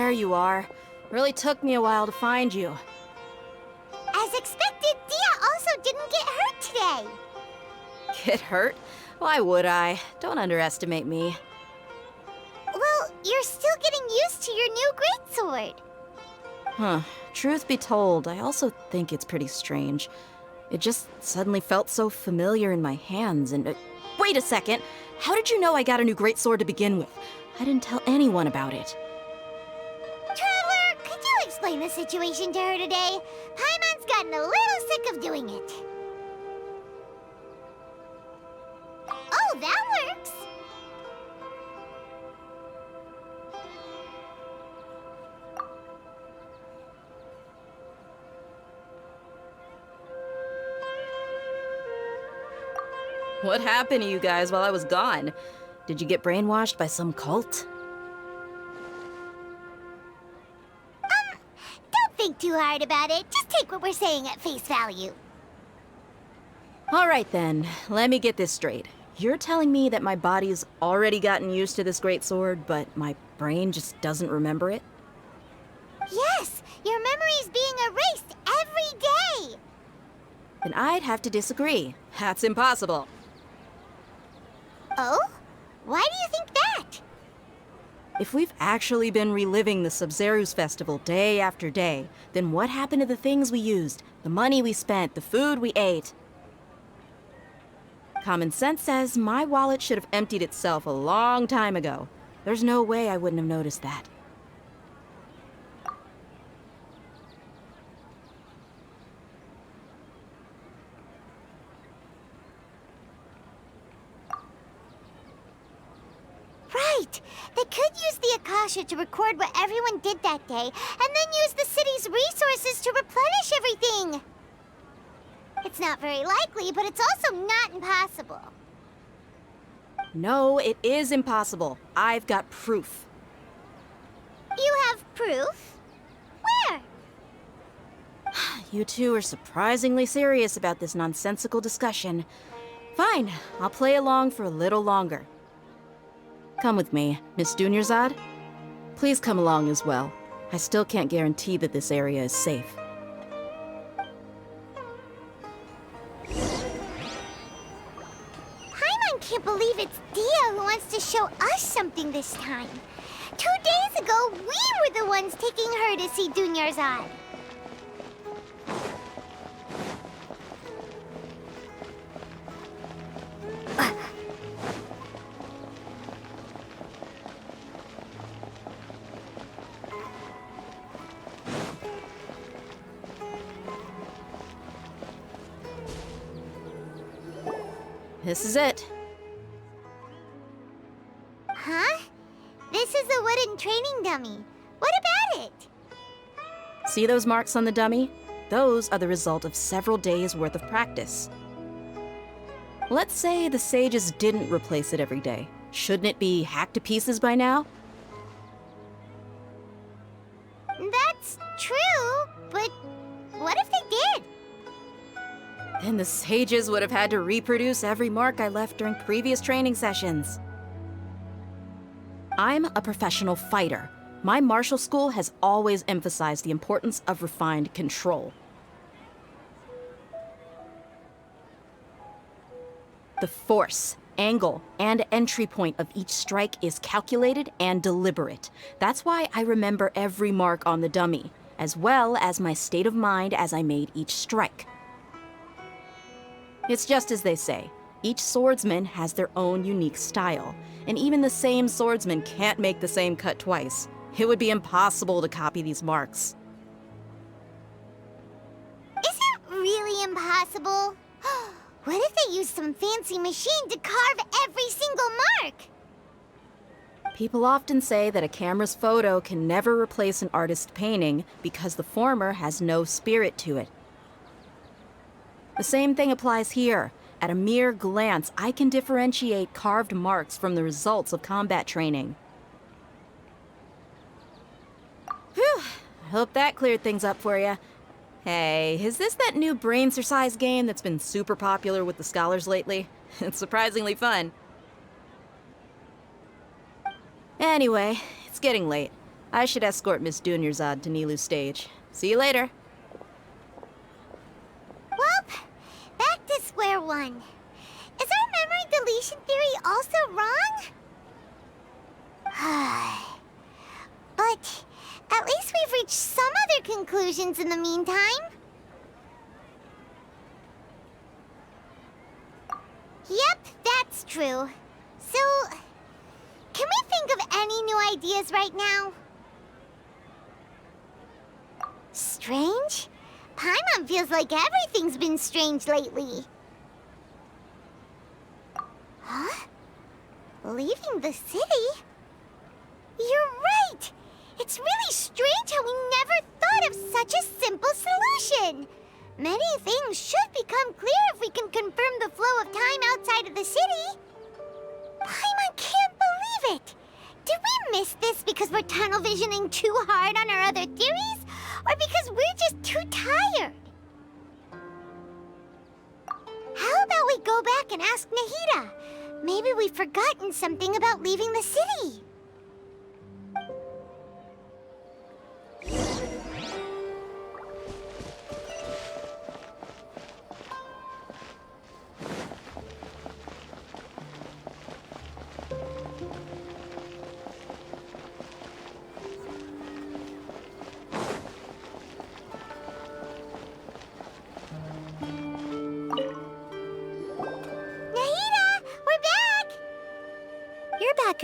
there you are. Really took me a while to find you. As expected, Dia also didn't get hurt today. Get hurt? Why would I? Don't underestimate me. Well, you're still getting used to your new greatsword. Huh. Truth be told, I also think it's pretty strange. It just suddenly felt so familiar in my hands and... wait a second! How did you know I got a new greatsword to begin with? I didn't tell anyone about it. Traveler, could you explain the situation to her today? Paimon's gotten a little sick of doing it. Oh, that works! What happened to you guys while I was gone? Did you get brainwashed by some cult? Don't think too hard about it. Just take what we're saying at face value. Alright then, let me get this straight. You're telling me that my body's already gotten used to this greatsword, but my brain just doesn't remember it? Yes, your memory's being erased every day. Then I'd have to disagree. That's impossible. Oh? Why do you think that? If we've actually been reliving the Sabzeruz festival day after day, then what happened to the things we used, the money we spent, the food we ate? Common sense says my wallet should have emptied itself a long time ago. There's no way I wouldn't have noticed that. Right! They could use the Akasha to record what everyone did that day, and then use the city's resources to replenish everything! It's not very likely, but it's also not impossible. No, it is impossible. I've got proof. You have proof? Where? You two are surprisingly serious about this nonsensical discussion. Fine, I'll play along for a little longer. Come with me, Miss Dunyarzad. Please come along as well. I still can't guarantee that this area is safe. Paimon can't believe it's Dia who wants to show us something this time. 2 days ago, we were the ones taking her to see Dunyarzad. This is it. Huh? This is a wooden training dummy. What about it? See those marks on the dummy? Those are the result of several days' worth of practice. Let's say the sages didn't replace it every day. Shouldn't it be hacked to pieces by now? That's true, but what if they did? Then the sages would have had to reproduce every mark I left during previous training sessions. I'm a professional fighter. My martial school has always emphasized the importance of refined control. The force, angle, and entry point of each strike is calculated and deliberate. That's why I remember every mark on the dummy, as well as my state of mind as I made each strike. It's just as they say, each swordsman has their own unique style, and even the same swordsman can't make the same cut twice. It would be impossible to copy these marks. Is it really impossible? What if they used some fancy machine to carve every single mark? People often say that a camera's photo can never replace an artist's painting because the former has no spirit to it. The same thing applies here. At a mere glance, I can differentiate carved marks from the results of combat training. Whew, I hope that cleared things up for you. Hey, is this that new brain exercise game that's been super popular with the scholars lately? It's surprisingly fun. Anyway, it's getting late. I should escort Miss Dunyarzad to Nilu's stage. See you later. Well, back to square one. Is our memory deletion theory also wrong? But at least we've reached some other conclusions in the meantime. Yep, that's true. So, can we think of any new ideas right now? Strange? Paimon feels like everything's been strange lately. Huh? Leaving the city? You're right! It's really strange how we never thought of such a simple solution! Many things should become clear if we can confirm the flow of time outside of the city. Paimon can't believe it! Did we miss this because we're tunnel visioning too hard on our other theories? Or because we're just too tired? How about we go back and ask Nahida? Maybe we've forgotten something about leaving the city.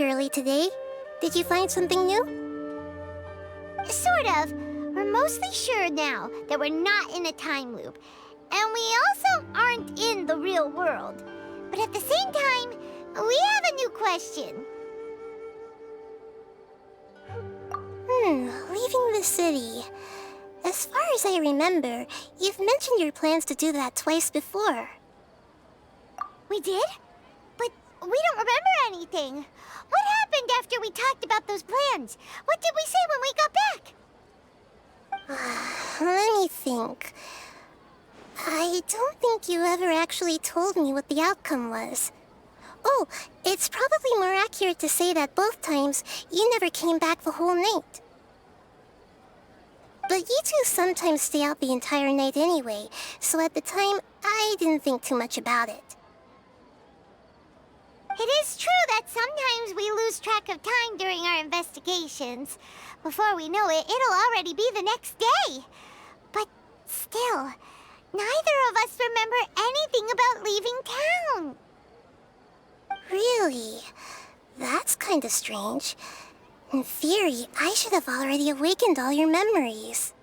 Early today. Did you find something new? Sort of. We're mostly sure now that we're not in a time loop. And we also aren't in the real world. But at the same time, we have a new question. Leaving the city. As far as I remember, you've mentioned your plans to do that twice before. We did? But we don't remember anything. What happened after we talked about those plans? What did we say when we got back? Let me think. I don't think you ever actually told me what the outcome was. Oh, it's probably more accurate to say that both times you never came back the whole night. But you two sometimes stay out the entire night anyway, so at the time, I didn't think too much about it. It is true that sometimes we lose track of time during our investigations. Before we know it, it'll already be the next day. But still, neither of us remember anything about leaving town. Really? That's kinda strange. In theory, I should have already awakened all your memories.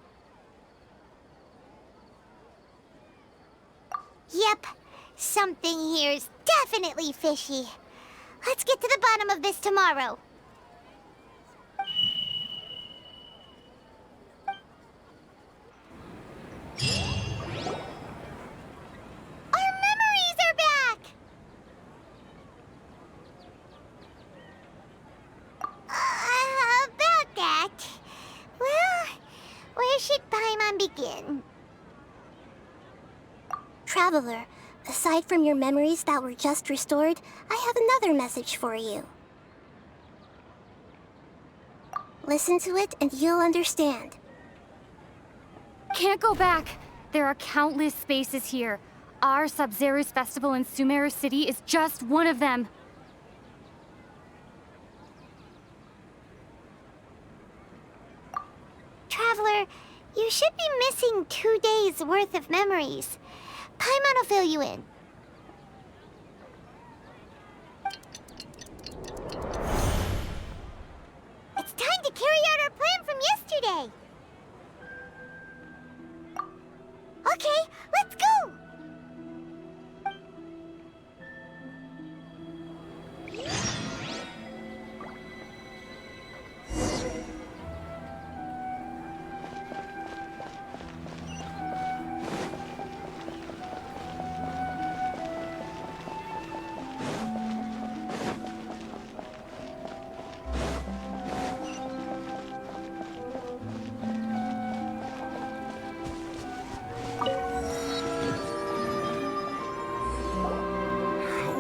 Yep, something here's definitely fishy. Let's get to the bottom of this tomorrow. Our memories are back! About that... Well, where should Paimon begin? Traveler, aside from your memories that were just restored, I have another message for you. Listen to it and you'll understand. Can't go back. There are countless spaces here. Our Sabzeruz festival in Sumeru City is just one of them. Traveler, you should be missing 2 days worth of memories. Paimon will fill you in. It's time to carry out our plan from yesterday. Okay, let's go!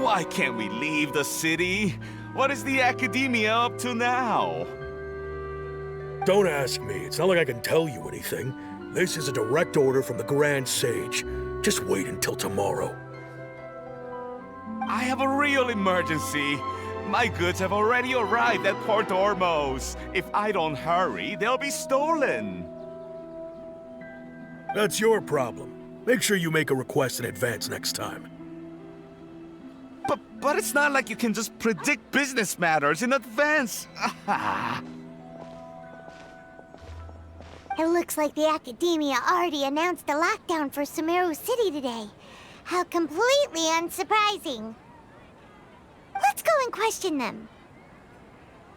Why can't we leave the city? What is the academia up to now? Don't ask me. It's not like I can tell you anything. This is a direct order from the Grand Sage. Just wait until tomorrow. I have a real emergency. My goods have already arrived at Port Ormos. If I don't hurry, they'll be stolen. That's your problem. Make sure you make a request in advance next time. But it's not like you can just predict business matters in advance. It looks like the Academia already announced a lockdown for Sumeru City today. How completely unsurprising. Let's go and question them.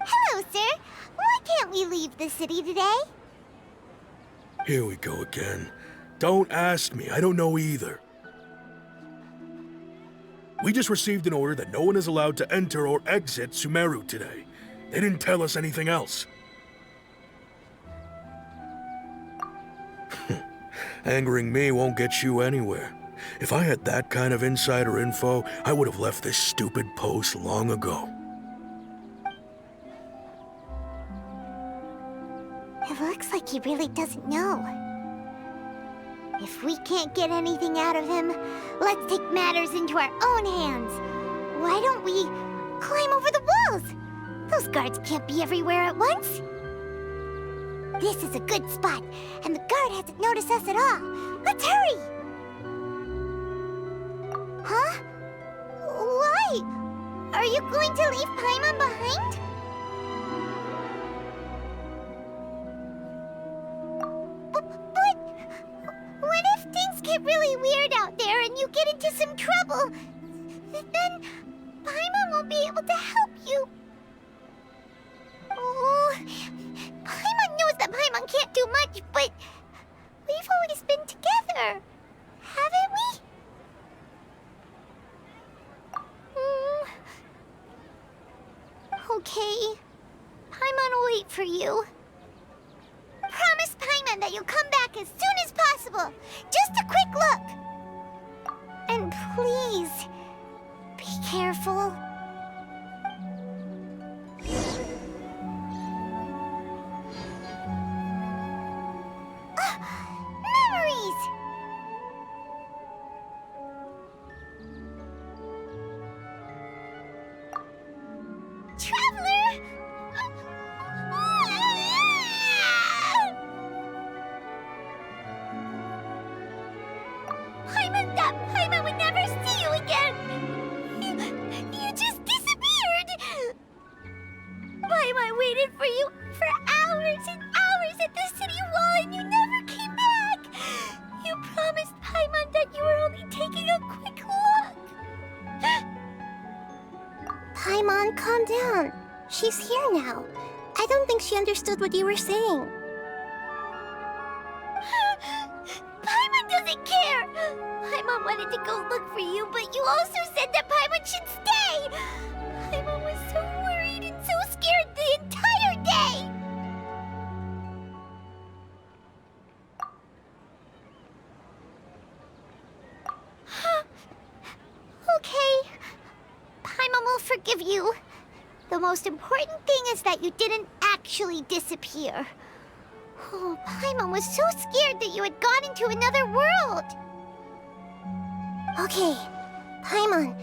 Hello, sir. Why can't we leave the city today? Here we go again. Don't ask me. I don't know either. We just received an order that no one is allowed to enter or exit Sumeru today. They didn't tell us anything else. Angering me won't get you anywhere. If I had that kind of insider info, I would have left this stupid post long ago. It looks like he really doesn't know. If we can't get anything out of him, let's take matters into our own hands. Why don't we climb over the walls? Those guards can't be everywhere at once. This is a good spot, and the guard hasn't noticed us at all. Let's hurry! Huh? Why? Are you going to leave Paimon behind? But what if things get really weird out there and you get into some trouble? Then Paimon won't be able to help you. Oh, Paimon knows that Paimon can't do much, but we've always been together, haven't we? Okay. Paimon will wait for you. Promise Paimon that you'll come back as soon as possible. Just a quick look. And please, be careful. Memories! Traveler! Paimon would never see you again! You just disappeared! Paimon waited for you for hours and hours at the city wall and you never came back! You promised Paimon that you were only taking a quick look! Paimon, calm down. She's here now. I don't think she understood what you were saying. Paimon doesn't care! Paimon wanted to go look for you, but you also said that Paimon should stay! Paimon was so worried and so scared the entire day! Okay. Paimon will forgive you. The most important thing is that you didn't actually disappear. Oh, Paimon was so scared that you had gone into another world. Okay, Paimon,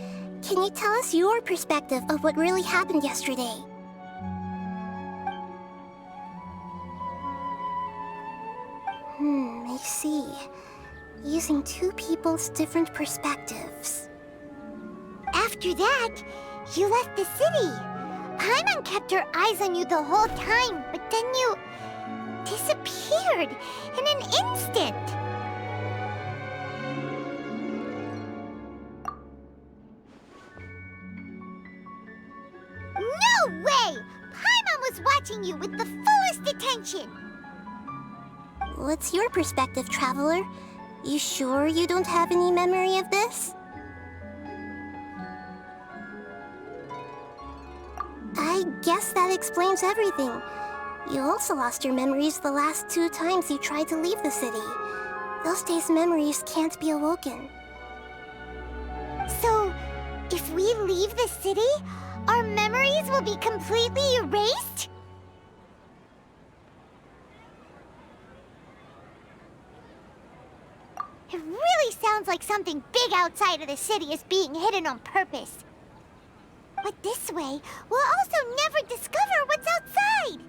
can you tell us your perspective of what really happened yesterday? I see. Using two people's different perspectives. After that, you left the city. Paimon kept her eyes on you the whole time, but then you disappeared in an instant. No way! Paimon was watching you with the fullest attention. What's your perspective, Traveler? You sure you don't have any memory of this? I guess that explains everything. You also lost your memories the last 2 times you tried to leave the city. Those days' memories can't be awoken. So, if we leave the city, our memories will be completely erased? really sounds like something big outside of the city is being hidden on purpose. But this way, we'll also never discover what's outside.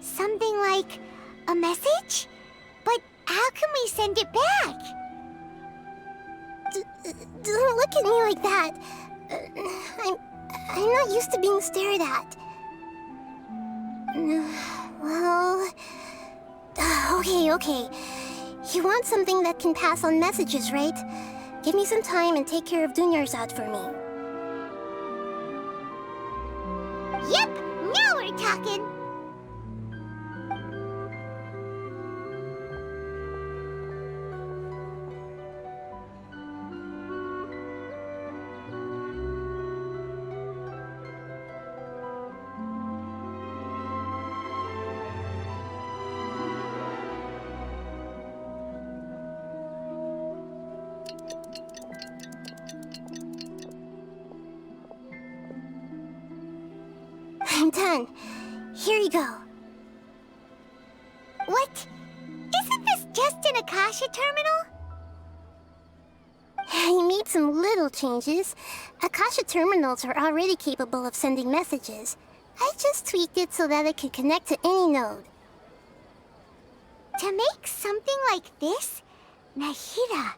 Something like a message? But how can we send it back? Don't look at me like that. I'm not used to being stared at. Well... Okay. You want something that can pass on messages, right? Give me some time and take care of Dunyarzad for me. Yep, now we're talking. I'm done. Here you go. What? Isn't this just an Akasha terminal? You made some little changes. Akasha terminals are already capable of sending messages. I just tweaked it so that it can connect to any node. To make something like this? Nahida,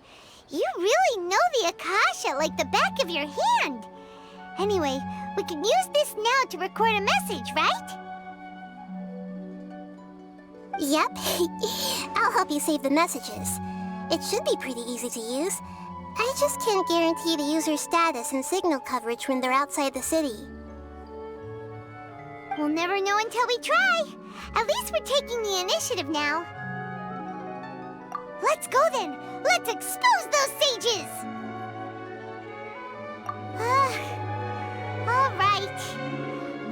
you really know the Akasha like the back of your hand. Anyway, we can use this now to record a message, right? Yep. I'll help you save the messages. It should be pretty easy to use. I just can't guarantee the user's status and signal coverage when they're outside the city. We'll never know until we try. At least we're taking the initiative now. Let's go then. Let's expose those sages. All right.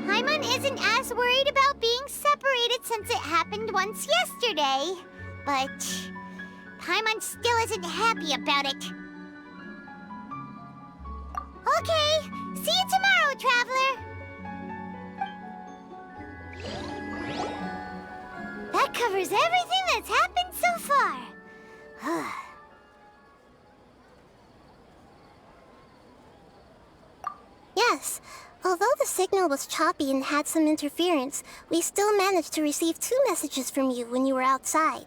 Paimon isn't as worried about being separated since it happened once yesterday. But Paimon still isn't happy about it. Okay, see you tomorrow, Traveler. That covers everything that's happened so far. Yes. Although the signal was choppy and had some interference, we still managed to receive 2 messages from you when you were outside.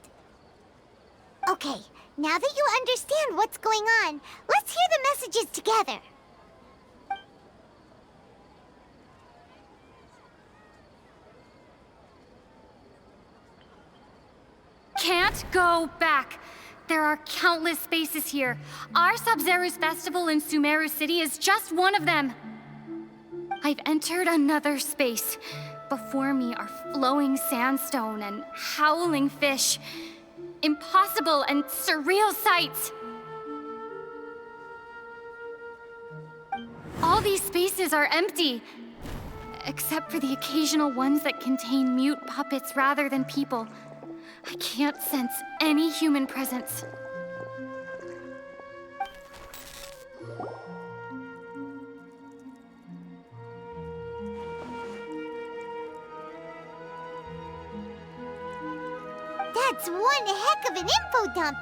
Okay, now that you understand what's going on, let's hear the messages together. Can't go back. There are countless spaces here. Our Sabzeruz festival in Sumeru City is just one of them. I've entered another space. Before me are flowing sandstone and howling fish. Impossible and surreal sights. All these spaces are empty, except for the occasional ones that contain mute puppets rather than people. I can't sense any human presence. That's one heck of an info dump.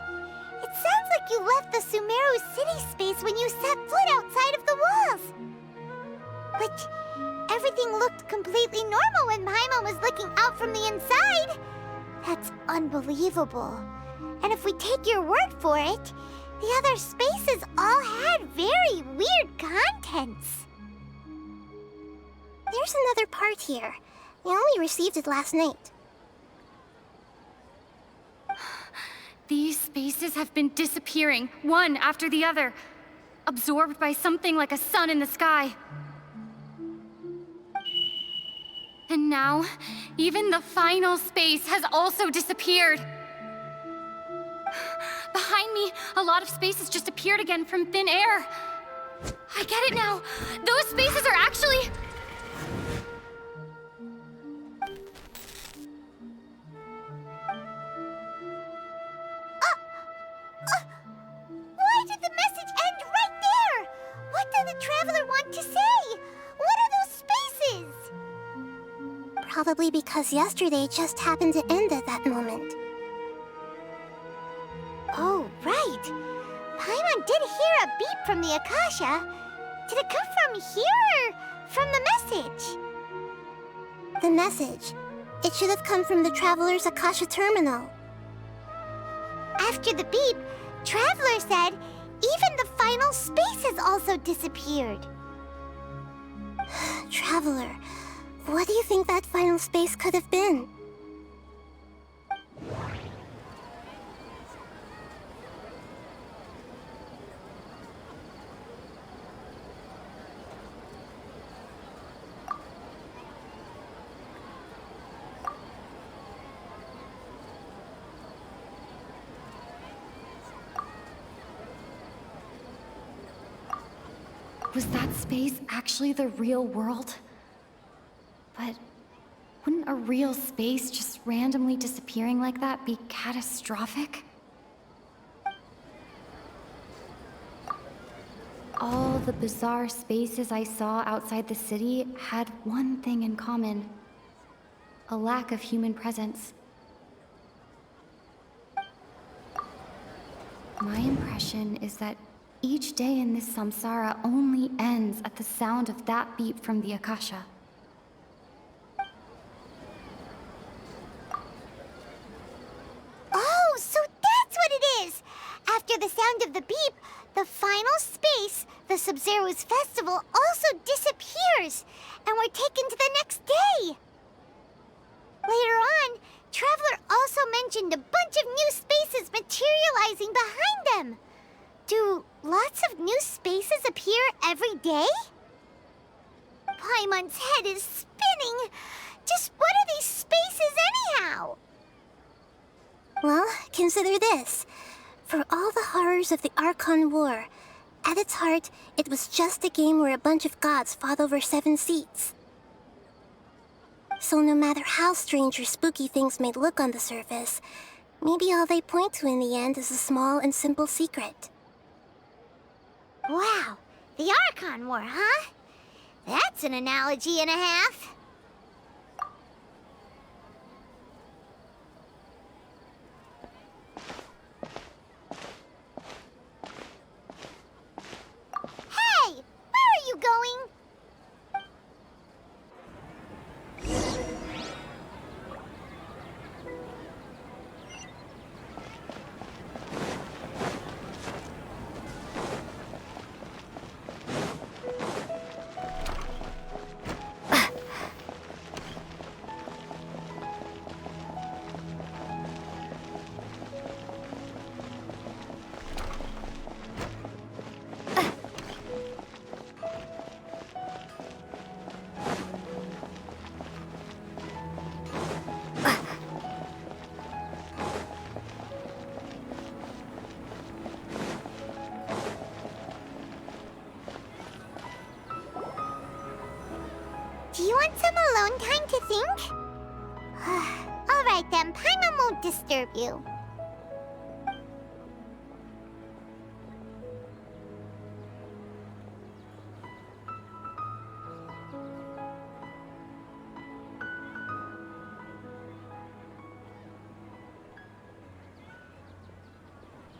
It sounds like you left the Sumeru City space when you set foot outside of the walls. But everything looked completely normal when Paimon was looking out from the inside. That's unbelievable. And if we take your word for it, the other spaces all had very weird contents. There's another part here. I only received it last night. These spaces have been disappearing, one after the other, absorbed by something like a sun in the sky. And now, even the final space has also disappeared. Behind me, a lot of spaces just appeared again from thin air. I get it now. Those spaces are actually... Why did the message end right there? What did the Traveler want to say? What are those spaces? probably because yesterday just happened to end at that moment. Oh, right. Paimon did hear a beep from the Akasha. Did it come from here or from the message? The message. It should have come from the Traveler's Akasha terminal. After the beep, Traveler said even the final space has also disappeared. Traveler, what do you think that final space could have been? Was that space actually the real world? But wouldn't a real space just randomly disappearing like that be catastrophic? All the bizarre spaces I saw outside the city had one thing in common: a lack of human presence. My impression is that each day in this samsara only ends at the sound of that beep from the Akasha. Oh, so that's what it is! After the sound of the beep, the final space, the Sabzeruz festival, also disappears, and we're taken to the next day! Later on, Traveler also mentioned a bunch of new spaces materializing behind them. Do lots of new spaces appear every day? Paimon's head is spinning. Just what are these spaces anyhow? Well, consider this. For all the horrors of the Archon War, at its heart, it was just a game where a bunch of gods fought over 7 seats. So no matter how strange or spooky things may look on the surface, maybe all they point to in the end is a small and simple secret. Wow, the Archon War, huh? That's an analogy and a half. Hey, where are you going? Do you want some alone time to think? All right then, Paimon won't disturb you.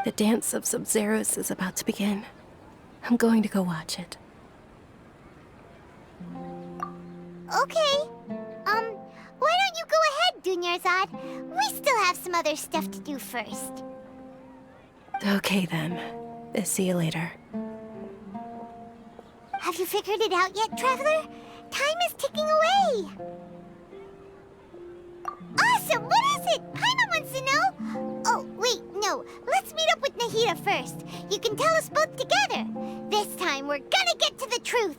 The dance of Sabzeruz is about to begin. I'm going to go watch it. Okay. Why don't you go ahead, Dunyarzad? We still have some other stuff to do first. Okay then. See you later. Have you figured it out yet, Traveler? Time is ticking away. Awesome! What is it? Paimon wants to know. Oh, wait, no. Let's meet up with Nahida first. You can tell us both together. This time, we're gonna get to the truth.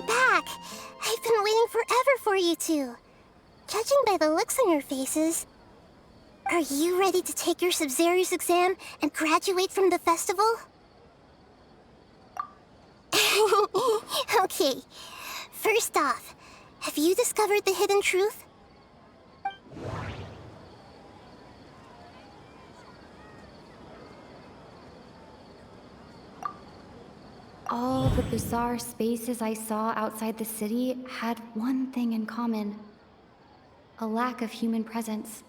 back. I've been waiting forever for you two. Judging by the looks on your faces, are you ready to take your Sabzeruz exam and graduate from the festival? Okay. First off, have you discovered the hidden truth? All the bizarre spaces I saw outside the city had one thing in common: a lack of human presence.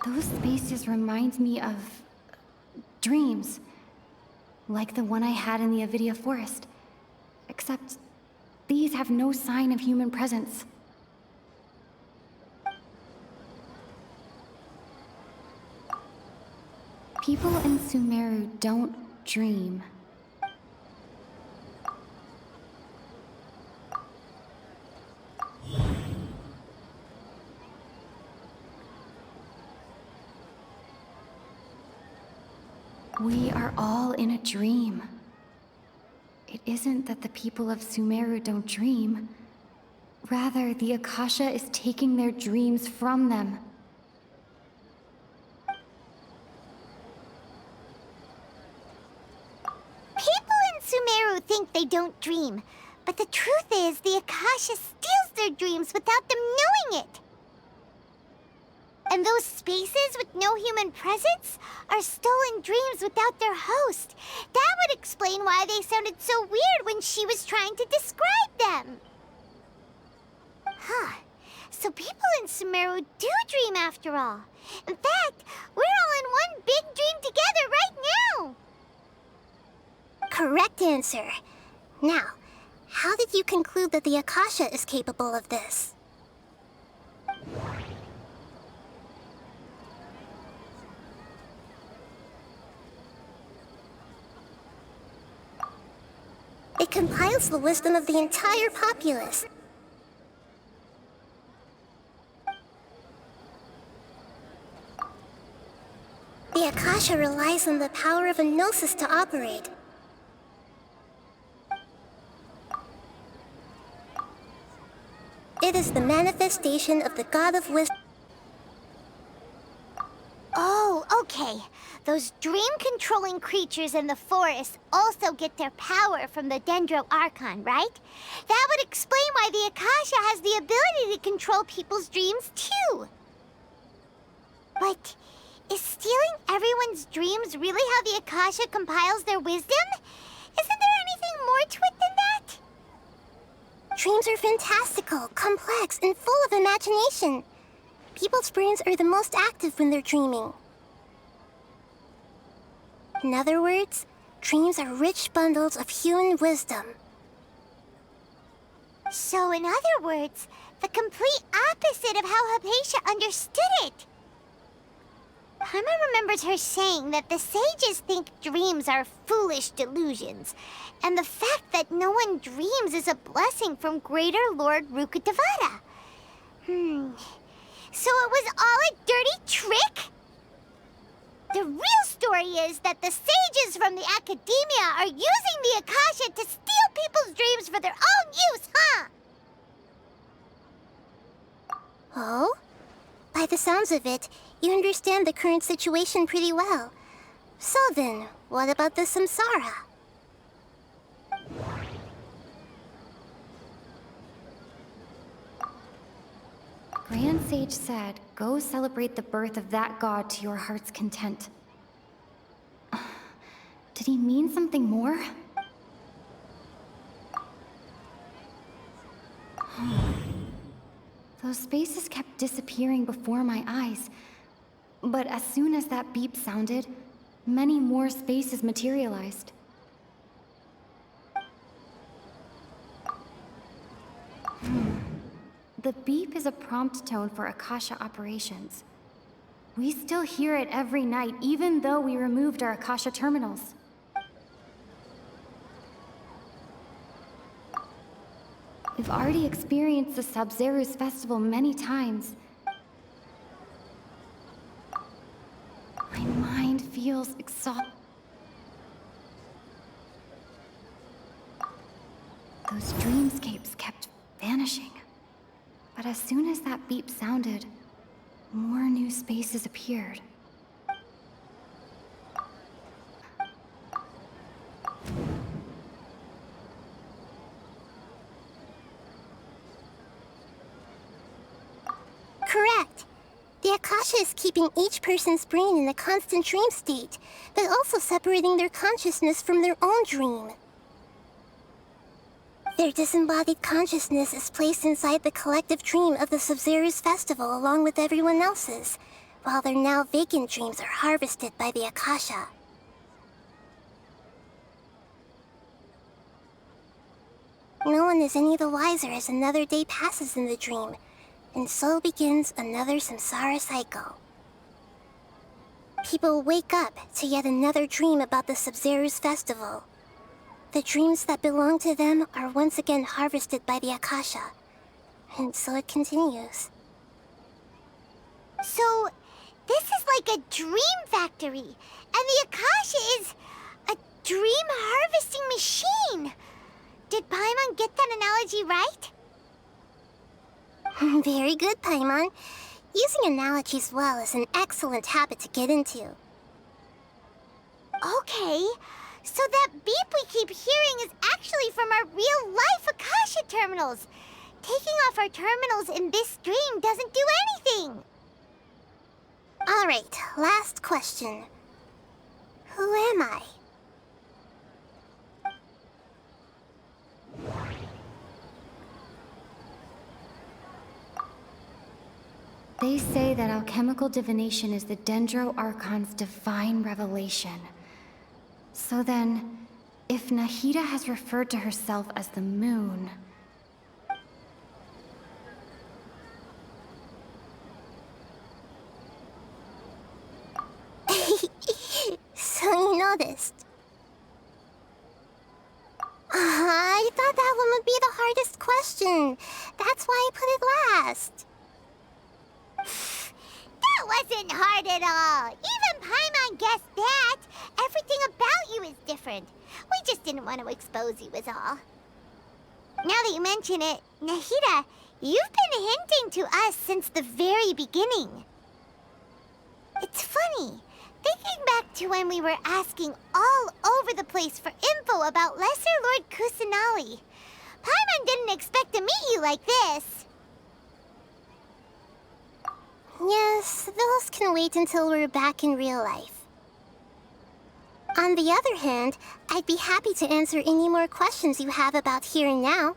Those spaces remind me of dreams, like the one I had in the Avidia Forest, except these have no sign of human presence. People in Sumeru don't dream. We are all in a dream. It isn't that the people of Sumeru don't dream. Rather, the Akasha is taking their dreams from them. People in Sumeru think they don't dream, but the truth is the Akasha steals their dreams without them knowing it. And those spaces with no human presence are stolen dreams without their host. That would explain why they sounded so weird when she was trying to describe them. Huh. So people in Sumeru do dream after all. In fact, we're all in one big dream together right now. Correct answer. Now, how did you conclude that the Akasha is capable of this? It compiles the wisdom of the entire populace. The Akasha relies on the power of a gnosis to operate. It is the manifestation of the God of Wisdom. Oh, okay. Those dream-controlling creatures in the forest also get their power from the Dendro Archon, right? That would explain why the Akasha has the ability to control people's dreams, too. But is stealing everyone's dreams really how the Akasha compiles their wisdom? Isn't there anything more to it than that? Dreams are fantastical, complex, and full of imagination. People's brains are the most active when they're dreaming. In other words, dreams are rich bundles of human wisdom. So, in other words, the complete opposite of how Hypatia understood it. Paimon remembers her saying that the sages think dreams are foolish delusions, and the fact that no one dreams is a blessing from Greater Lord Rukkhadevata. So it was all a dirty trick? The real story is that the sages from the academia are using the Akasha to steal people's dreams for their own use, huh? Oh? By the sounds of it, you understand the current situation pretty well. So then, what about the samsara? Grand Sage said, go celebrate the birth of that god to your heart's content. Did he mean something more? Those spaces kept disappearing before my eyes. But as soon as that beep sounded, many more spaces materialized. The beep is a prompt tone for Akasha operations. We still hear it every night, even though we removed our Akasha terminals. We've already experienced the Sabzeruz festival many times. I'm feels Those dreamscapes kept vanishing. But as soon as that beep sounded, more new spaces appeared. Correct. The Akasha is keeping each person's brain in a constant dream state, but also separating their consciousness from their own dream. Their disembodied consciousness is placed inside the collective dream of the Sabzeruz festival along with everyone else's, while their now vacant dreams are harvested by the Akasha. No one is any the wiser as another day passes in the dream, and so begins another samsara cycle. People wake up to yet another dream about the Sabzeruz festival. The dreams that belong to them are once again harvested by the Akasha, and so it continues. So, this is like a dream factory, and the Akasha is a dream harvesting machine. Did Paimon get that analogy right? Very good, Paimon. Using analogies well is an excellent habit to get into. Okay, so that beep we keep hearing is actually from our real-life Akasha terminals. Taking off our terminals in this dream doesn't do anything. All right, last question. Who am I? They say that alchemical divination is the Dendro Archon's divine revelation. So then, if Nahida has referred to herself as the moon... So you noticed. I thought that one would be the hardest question. That's why I put it last. That wasn't hard at all. Even Paimon guessed that. Everything about you is different. We just didn't want to expose you is all. Now that you mention it, Nahida, you've been hinting to us since the very beginning. It's funny. Thinking back to when we were asking all over the place for info about Lesser Lord Kusanali, Paimon didn't expect to meet you like this. Yes, those can wait until we're back in real life. On the other hand, I'd be happy to answer any more questions you have about here and now.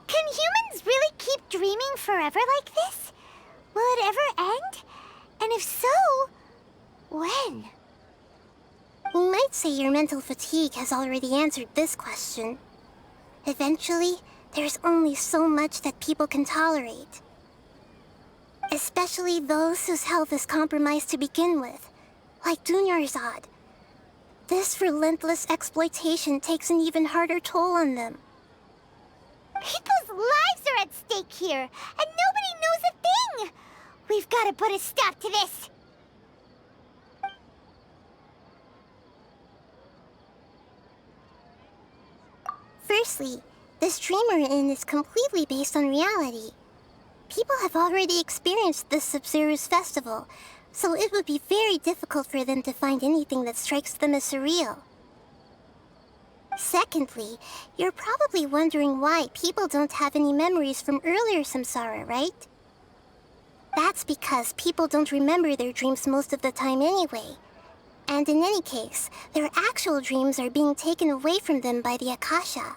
Can humans really keep dreaming forever like this? Will it ever end? And if so, when? You might say your mental fatigue has already answered this question. Eventually, there's only so much that people can tolerate. Especially those whose health is compromised to begin with, like Dunyarzad. This relentless exploitation takes an even harder toll on them. People's lives are at stake here, and nobody knows a thing! We've got to put a stop to this! Firstly, this dream we're in is completely based on reality. People have already experienced this Sabzeruz festival, so it would be very difficult for them to find anything that strikes them as surreal. Secondly, you're probably wondering why people don't have any memories from earlier samsara, right? That's because people don't remember their dreams most of the time anyway. And in any case, their actual dreams are being taken away from them by the Akasha.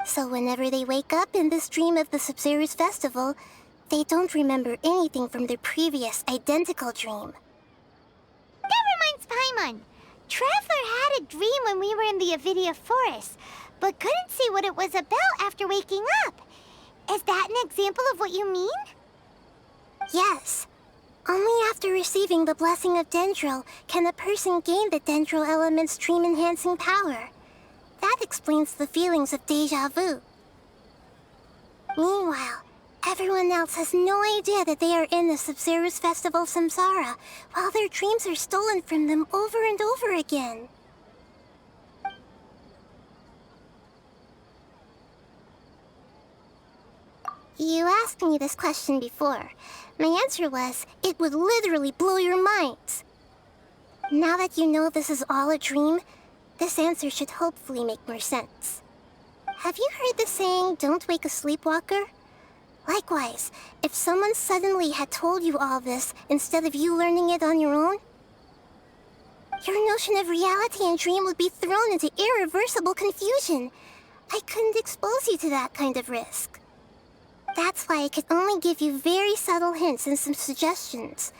So whenever they wake up in this dream of the Sabzeruz festival, they don't remember anything from their previous identical dream. That reminds Paimon. Traveler had a dream when we were in the Avidia forest, but couldn't see what it was about after waking up. Is that an example of what you mean? Yes. Only after receiving the blessing of Dendro can a person gain the Dendro element's dream-enhancing power. That explains the feelings of déjà vu. Meanwhile, everyone else has no idea that they are in the Sabzeruz Festival Samsara, while their dreams are stolen from them over and over again. You asked me this question before. My answer was, it would literally blow your minds. Now that you know this is all a dream, this answer should hopefully make more sense. Have you heard the saying, "Don't wake a sleepwalker"? Likewise, if someone suddenly had told you all this instead of you learning it on your own, your notion of reality and dream would be thrown into irreversible confusion. I couldn't expose you to that kind of risk. That's why I could only give you very subtle hints and some suggestions.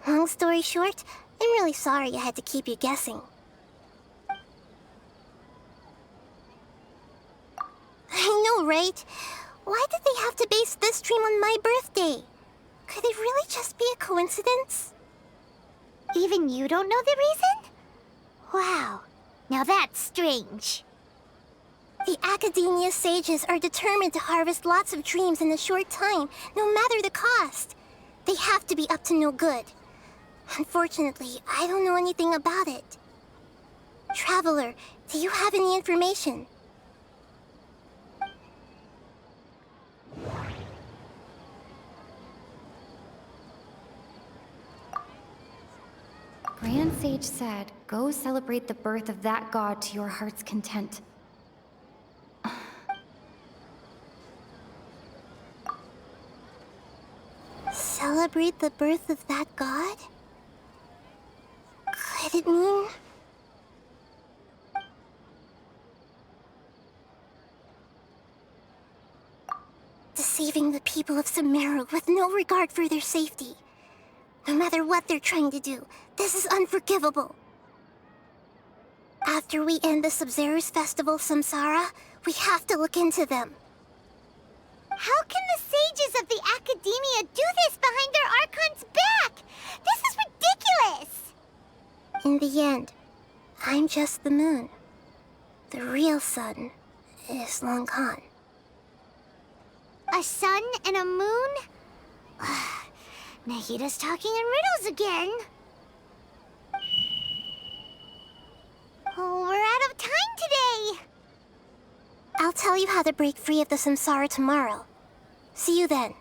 Long story short, I'm really sorry I had to keep you guessing. I know, right? Why did they have to base this dream on my birthday? Could it really just be a coincidence? Even you don't know the reason? Wow, now that's strange. The Academia sages are determined to harvest lots of dreams in a short time, no matter the cost. They have to be up to no good. Unfortunately, I don't know anything about it. Traveler, do you have any information? Grand Sage said, go celebrate the birth of that god to your heart's content. Celebrate the birth of that god? Could it mean... deceiving the people of Sumeru with no regard for their safety? No matter what they're trying to do, this is unforgivable. After we end the Sabzeruz Festival Samsara, we have to look into them. How can the sages of the Academia do this behind their Archon's back? This is ridiculous! In the end, I'm just the moon. The real sun is long gone. A sun and a moon? Nahida's talking in riddles again. Oh, we're out of time today! I'll tell you how to break free of the samsara tomorrow. See you then.